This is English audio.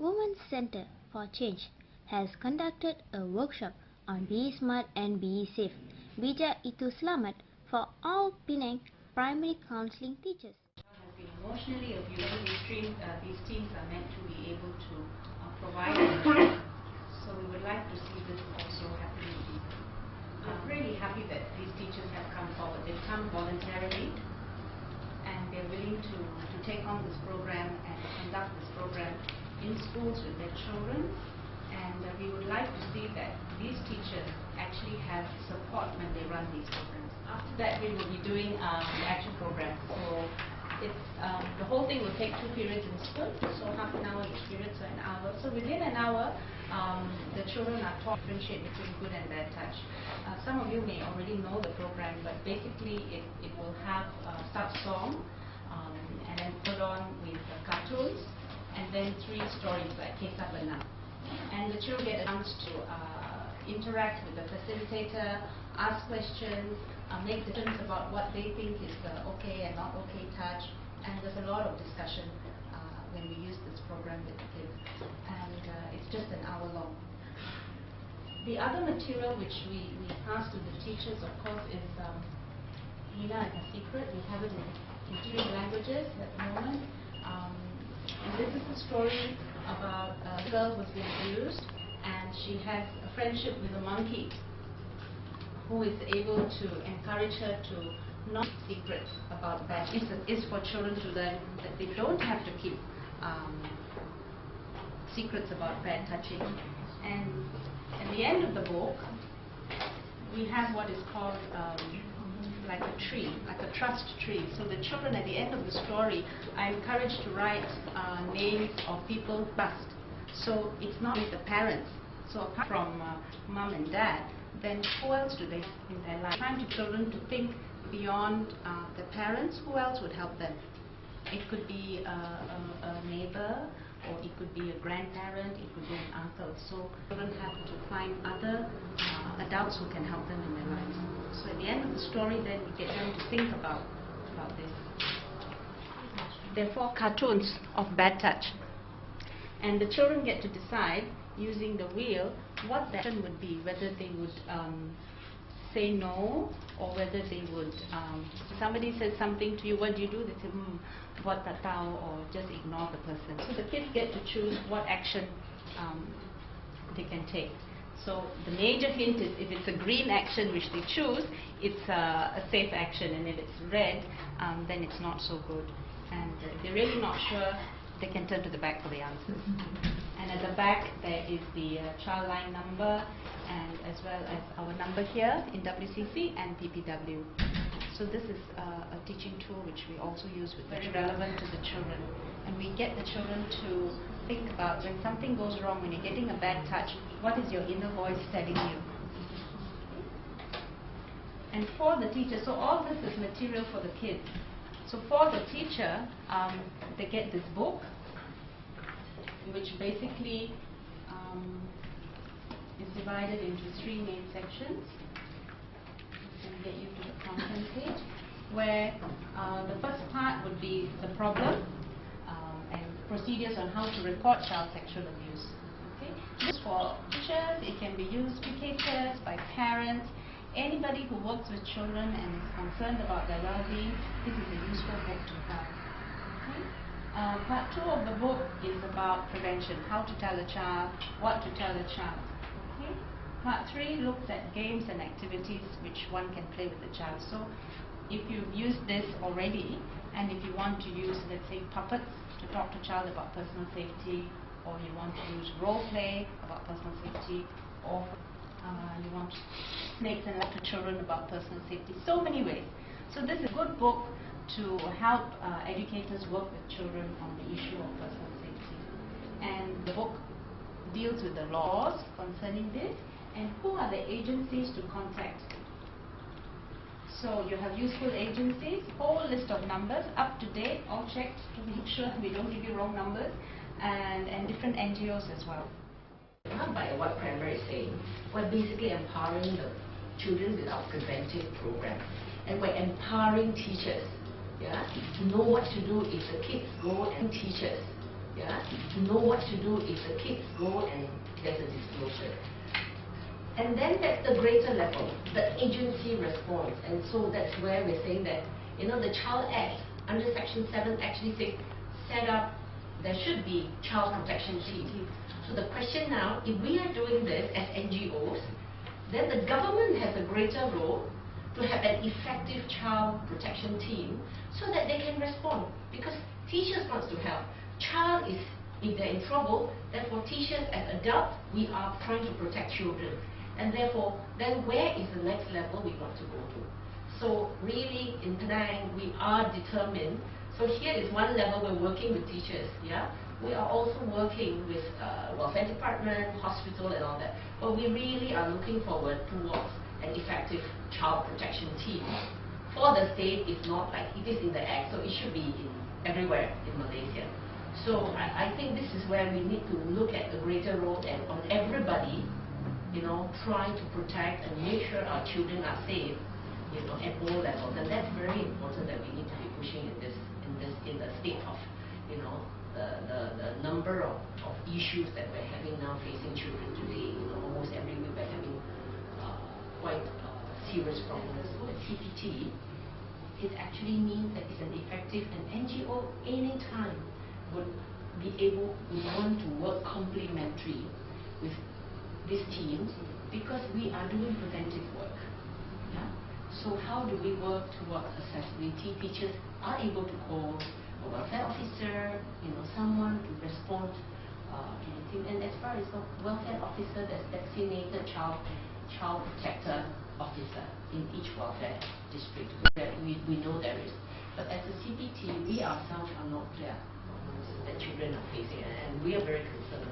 Women's Center for Change has conducted a workshop on Be Smart and Be Safe, Bijak Itu Selamat, for all Penang primary counselling teachers. Has been emotionally abused. These teams are meant to be able to provide. So we would like to see this also happening. I'm really happy that these teachers have come forward. They've come voluntarily, and they're willing to take on this program and conduct this program in schools with their children. And we would like to see that these teachers actually have support when they run these programs. After that, we will be doing the action program. So it's the whole thing will take 2 periods in school, so half an hour each period, so an hour. So within an hour, the children are taught to differentiate between good and bad touch. Some of you may already know the program, but basically it will have start song, and then put on with cartoons, and then 3 stories like Kisah Benang. And the children get a chance to interact with the facilitator, ask questions, make decisions about what they think is okay and not okay touch. And there's a lot of discussion when we use this program with the kids. And it's just an hour long. The other material which we pass to the teachers, of course, is Nina and Her Secret. We have it in 3 languages at the moment. And this is a story about a girl who's been abused, and she has a friendship with a monkey who is able to encourage her to not keep secrets about that. It's for children to learn that they don't have to keep secrets about bad touching. And at the end of the book, we have what is called like a tree, like a trust tree. So the children at the end of the story are encouraged to write names of people who trust. So it's not with the parents. So apart from mom and dad, then who else do they in their life? Trying to children to think beyond the parents. Who else would help them? It could be a neighbor, or it could be a grandparent, it could be an uncle. So children have to find other adults who can help them in their lives. So at the end of the story, then we get them to think about this. There are 4 cartoons of bad touch, and the children get to decide using the wheel what the action would be, whether they would say no, or whether they would, somebody says something to you, what do you do? They say, buat tak tahu, or just ignore the person. So the kids get to choose what action they can take. So the major hint is if it's a green action which they choose, it's a safe action, and if it's red, then it's not so good. And if they're really not sure, they can turn to the back for the answers. And at the back there is the child line number, and as well as our number here in WCC and PPW. So this is a teaching tool which we also use with very relevant to the children. And we get the children to think about when something goes wrong, when you're getting a bad touch, what is your inner voice telling you? And for the teacher, so all this is material for the kids. So for the teacher, they get this book, which basically is divided into 3 main sections. And get you to the content page, where the first part would be the problem and procedures on how to report child sexual abuse. Okay? This is for teachers, it can be used by educators, by parents, anybody who works with children and is concerned about their well-being. This is a useful book to have. Okay? Part 2 of the book is about prevention, how to tell a child, what to tell a child. Okay? Part 3 looks at games and activities which one can play with the child. So if you've used this already, and if you want to use, let's say, puppets to talk to child about personal safety, or you want to use role play about personal safety, or you want snakes and talk to children about personal safety, so many ways. So this is a good book to help educators work with children on the issue of personal safety. And the book deals with the laws concerning this, and who are the agencies to contact. So you have useful agencies, whole list of numbers, up to date, all checked to make sure we don't give you wrong numbers, and different NGOs as well. Not by what Prema is saying, we're basically empowering the children with our preventive program, and we're empowering teachers, to know what to do if the kids go and teachers, yeah, to know what to do if the kids go and there's a disclosure. And then that's the greater level, the agency response. And so that's where we're saying that, you know, the Child Act under Section 7 actually says set up, there should be child protection team. So the question now, if we are doing this as NGOs, then the government has a greater role to have an effective child protection team so that they can respond. Because teachers want to help. Child is, if they're in trouble, therefore teachers as adults, we are trying to protect children. And therefore, then where is the next level we want to go to? So really, in Penang, we are determined. So here is one level we're working with teachers, yeah? We are also working with welfare department, hospital and all that. But we really are looking forward towards an effective child protection team. For the state, it's not like it is in the Act, so it should be in everywhere in Malaysia. So I think this is where we need to look at the greater role and on everybody, you know, trying to protect and make sure our children are safe, you know, at all levels. And that's very important that we need to be pushing in the state of, you know, the number of issues that we're having now facing children today. You know, almost every week we're having quite serious problems with TPT. It actually means that it's an effective, and NGO anytime would be able, we want to work complementary with these teams because we are doing preventive work. Yeah? So how do we work towards accessibility? Teachers are able to call a welfare officer, you know, someone to respond to anything. And as far as the welfare officer, there's designated child protector officer in each welfare district. We know there is. But as a CPT, we ourselves are not clear that children are facing, and we are very concerned